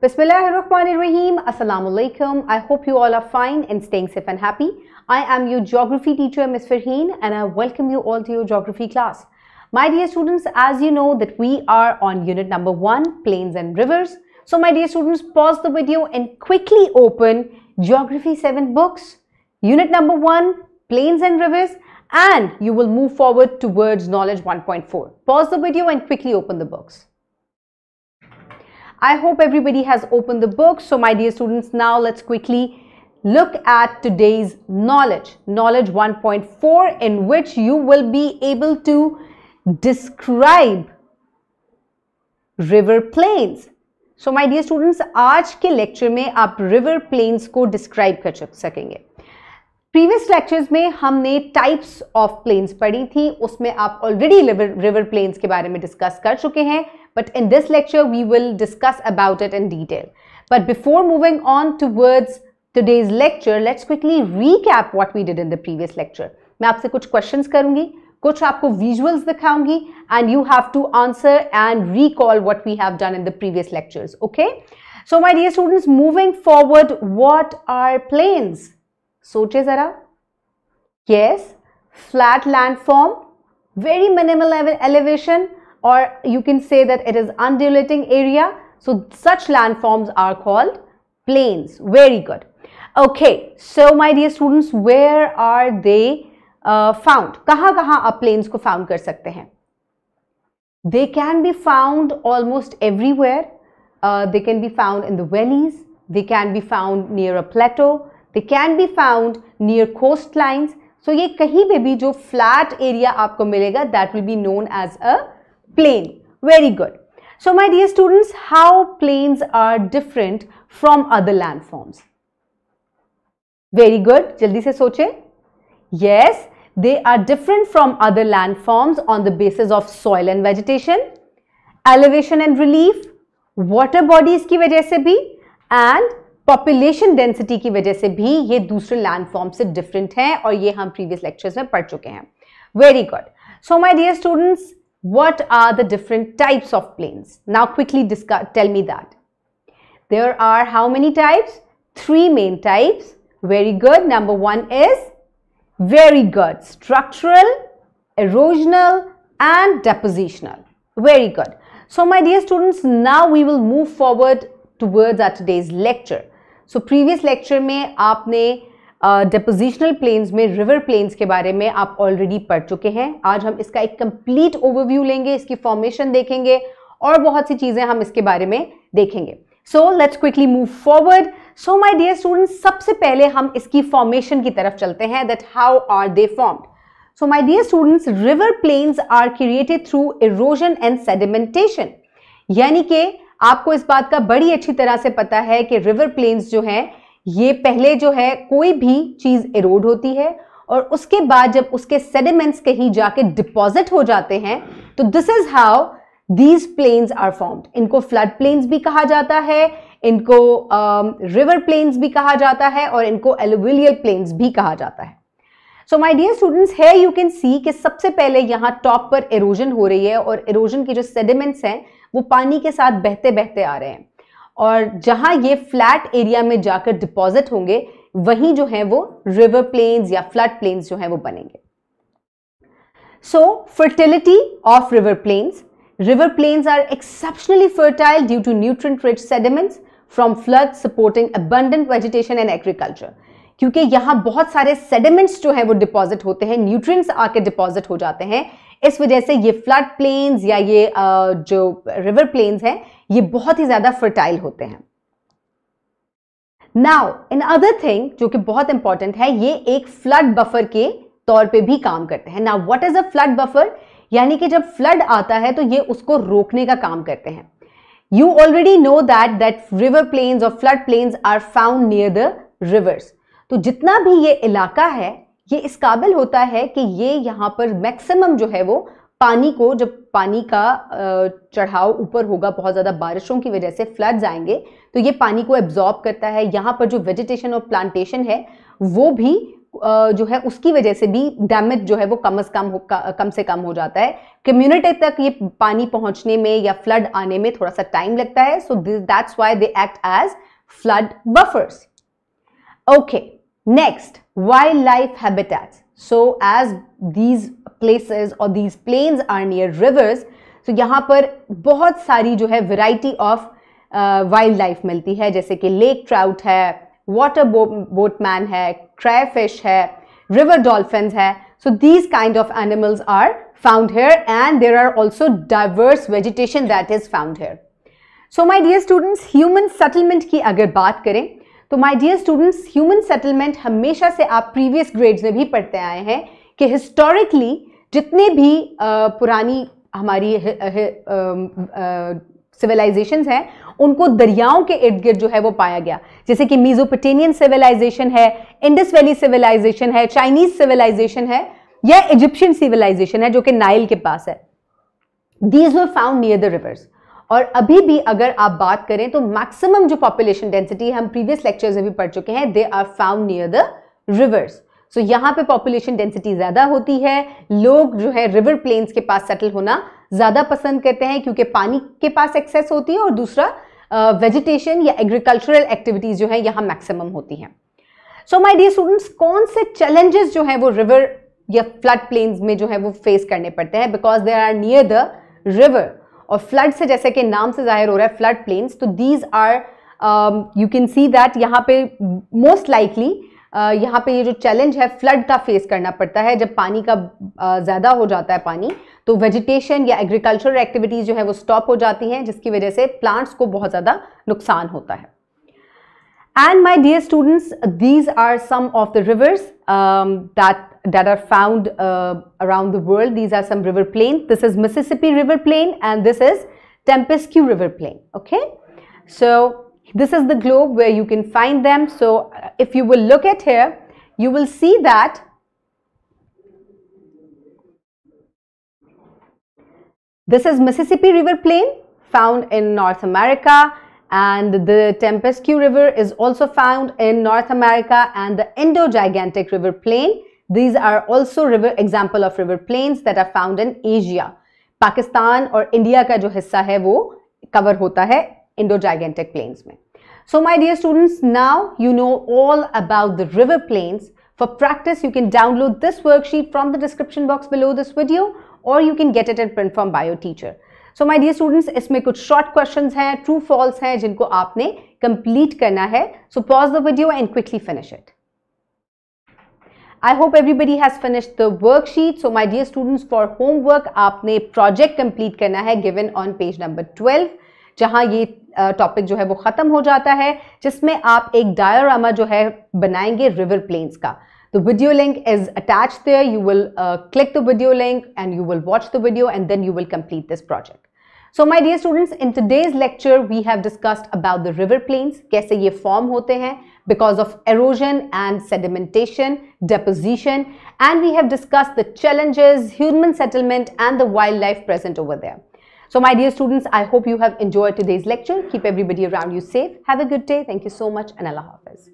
Bismillahirrahmanirrahim. Assalamu alaikum. I hope you all are fine and staying safe and happy. I am your geography teacher, Ms. Farheen, and I welcome you all to your geography class. My dear students, as you know that we are on unit number 1, plains and rivers. So my dear students, pause the video and quickly open Geography 7 books. Unit number 1, plains and rivers, and you will move forward towards knowledge 1.4. Pause the video and quickly open the books. I hope everybody has opened the book. So my dear students, now let's quickly look at today's knowledge 1.4, in which you will be able to describe river plains. So my dear students, आज के lecture में आप river plains को describe कर सकेंगे. Previous lectures में हमने types of plains पढ़ी थी, उसमें आप already river plains के बारे में discuss कर चुके हैं. But in this lecture, we will discuss about it in detail. But before moving on towards today's lecture, let's quickly recap what we did in the previous lecture. मैं आपसे कुछ questions करूंगी, कुछ आपको visuals दिखाऊंगी, and you have to answer and recall what we have done in the previous lectures. Okay? So my dear students, moving forward, what are plains? सोचे जरा. Yes, flat landform, very minimal elevation, or you can say that it is undulating area. So such landforms are called plains. Very good. Okay, so my dear students, where are they found? कहाँ आप plains को found कर सकते हैं? They can be found almost everywhere. They can be found in the valleys. They can be found near a plateau. They can be found near coastlines. So ये कहीं पे भी जो flat area आपको मिलेगा, that will be known as a plain. Very good. So my dear students, how plains are different from other landforms? Very good. जल्दी से सोचे. Yes, they are different from other landforms on the basis of soil and vegetation, elevation and relief, water bodies की वजह से भी, and population density की वजह से भी ये दूसरे landforms से different हैं, और ये हम previous lectures में पढ़ चुके हैं. Very good. So my dear students, what are the different types of plains? Now quickly tell me that. There are how many types? 3 main types. Very good. Number 1 is very good. Structural, erosional, and depositional. Very good. So my dear students, now we will move forward towards our today's lecture. So previous lecture में आपने depositional plains में river plains के बारे में आप already पढ़ चुके हैं. आज हम इसका एक complete overview लेंगे, इसकी formation देखेंगे और बहुत सी चीजें हम इसके बारे में देखेंगे. So let's quickly move forward. So my dear students, सबसे पहले हम इसकी formation की तरफ चलते हैं, that how are they formed? So my dear students, river plains are created through erosion and sedimentation. यानी कि आपको इस बात का बड़ी अच्छी तरह से पता है कि river plains जो हैं, ये पहले जो है कोई भी चीज एरोड होती है और उसके बाद जब उसके सेडिमेंट्स कहीं जाके डिपॉजिट हो जाते हैं, तो this is how these plains are formed. इनको फ्लड प्लेन्स भी कहा जाता है, इनको रिवर प्लेन्स भी कहा जाता है, और इनको एलुवियल प्लेन्स भी कहा जाता है. So my dear students, here you can see कि सबसे पहले यहाँ टॉप पर एरोजन हो रही है, और एरोजन के जो सेडिमेंट्स हैं वो पानी के साथ बहते बहते आ रहे हैं, और जहां ये फ्लैट एरिया में जाकर डिपॉजिट होंगे वहीं जो है वो रिवर प्लेन्स या फ्लड प्लेन्स जो है वो बनेंगे. So fertility of river plains are exceptionally fertile due to nutrient rich sediments from flood supporting abundant vegetation and agriculture. क्योंकि यहाँ बहुत सारे सेडिमेंट्स जो है वो डिपॉजिट होते हैं, न्यूट्रिएंट्स आके डिपॉजिट हो जाते हैं, इस वजह से ये फ्लड प्लेन्स या ये जो रिवर प्लेन्स हैं ये बहुत ही ज्यादा फर्टाइल होते हैं. नाउ इन अदर थिंग जो कि बहुत इंपॉर्टेंट है, ये एक फ्लड बफर के तौर पे भी काम करते हैं. Now what is a flood buffer? यानी कि जब फ्लड आता है तो ये उसको रोकने का काम करते हैं. You already know that river plains और flood plains are found near the rivers. तो जितना भी ये इलाका है ये इस काबिल होता है कि ये यहाँ पर मैक्सिमम जो है वो पानी को, जब पानी का चढ़ाव ऊपर होगा, बहुत ज़्यादा बारिशों की वजह से फ्लड्स आएंगे, तो ये पानी को एब्जॉर्ब करता है. यहाँ पर जो वेजिटेशन और प्लांटेशन है वो भी जो है उसकी वजह से भी डैमेज जो है वो कम से कम हो जाता है। कम्युनिटी तक ये पानी पहुंचने में या फ्लड आने में थोड़ा सा टाइम लगता है। So that's why they act as flood buffers. Okay, next, wild life habitats. So as these places और these plains are near rivers, तो यहाँ पर बहुत सारी जो है वैरायटी ऑफ वाइल्ड लाइफ मिलती है, जैसे कि लेक ट्राउट है, वाटर बोटमैन है, crayfish है, river dolphins है. So these kind of animals are found here, and there are also diverse vegetation that is found here. So my dear students, human settlement की अगर बात करें तो my dear students, human settlement हमेशा से आप previous grades में भी पढ़ते आए हैं कि historically जितने भी पुरानी हमारी सिविलाइजेशंस हैं उनको दरियाओं के इर्द गिर्द जो है वो पाया गया, जैसे कि मेसोपोटामियन सिविलाइजेशन है, इंडस वैली सिविलाइजेशन है, चाइनीज सिविलाइजेशन है या इजिप्शियन सिविलाइजेशन है जो कि नाइल के पास है. These were found near the reverse. और अभी भी अगर आप बात करें तो मैक्सिमम जो पॉपुलेशन डेंसिटी हम प्रीवियस लेक्चर्स में भी पढ़ चुके हैं, they are found near the rivers. So यहाँ पे पॉपुलेशन डेंसिटी ज्यादा होती है, लोग जो है रिवर प्लेन्स के पास सेटल होना ज्यादा पसंद करते हैं क्योंकि पानी के पास एक्सेस होती है और दूसरा वेजिटेशन या एग्रीकल्चरल एक्टिविटीज जो है यहाँ मैक्सिमम होती हैं. सो माय डियर स्टूडेंट्स, कौन से चैलेंजेस जो है वो रिवर या फ्लड प्लेन्स में जो है वो फेस करने पड़ते हैं, because they are near the river. और फ्लड से जैसे कि नाम से जाहिर हो रहा है फ्लड प्लेन्स, तो these are you can see that यहाँ पे मोस्ट लाइकली यहाँ पे ये जो चैलेंज है फ्लड का फेस करना पड़ता है. जब पानी का ज्यादा हो जाता है पानी, तो वेजिटेशन या एग्रीकल्चरल एक्टिविटीज जो है वो स्टॉप हो जाती हैं, जिसकी वजह से प्लांट्स को बहुत ज्यादा नुकसान होता है. And my dear students, these are some of the rivers that are found around the world. These are some river plains. This is Mississippi River Plain and this is Temescal River Plain. Okay, so this is the globe where you can find them. So if you will look at here, you will see that this is Mississippi River Plain found in North America, and the Temescal River is also found in North America, and the Indo-Gigantic River Plain. These are also example of river plains that are found in Asia. Pakistan और India का जो हिस्सा है वो cover होता है Indo-Gigantic plains में. So my dear students, now you know all about the river plains. For practice, you can download this worksheet from the description box below this video, or you can get it in print from by your teacher. So my dear students, इसमें कुछ short questions हैं, true false हैं, जिनको आपने complete करना है. So pause the video and quickly finish it. I hope everybody has finished the worksheet. So my dear students, for homework आपने project complete करना है given on page number 12, जहाँ ये टॉपिक जो है वो खत्म हो जाता है, जिसमें आप एक डायोरामा जो है बनाएंगे रिवर प्लेन्स का. The video link is attached there. You will click the video link and you will watch the video and then you will complete this project. So my dear students, in today's lecture we have discussed about the river plains, कैसे ये form होते हैं because of erosion and sedimentation, deposition, and we have discussed the challenges, human settlement and the wildlife present over there. So my dear students, I hope you have enjoyed today's lecture. Keep everybody around you safe. Have a good day. Thank you so much and Allah Hafiz.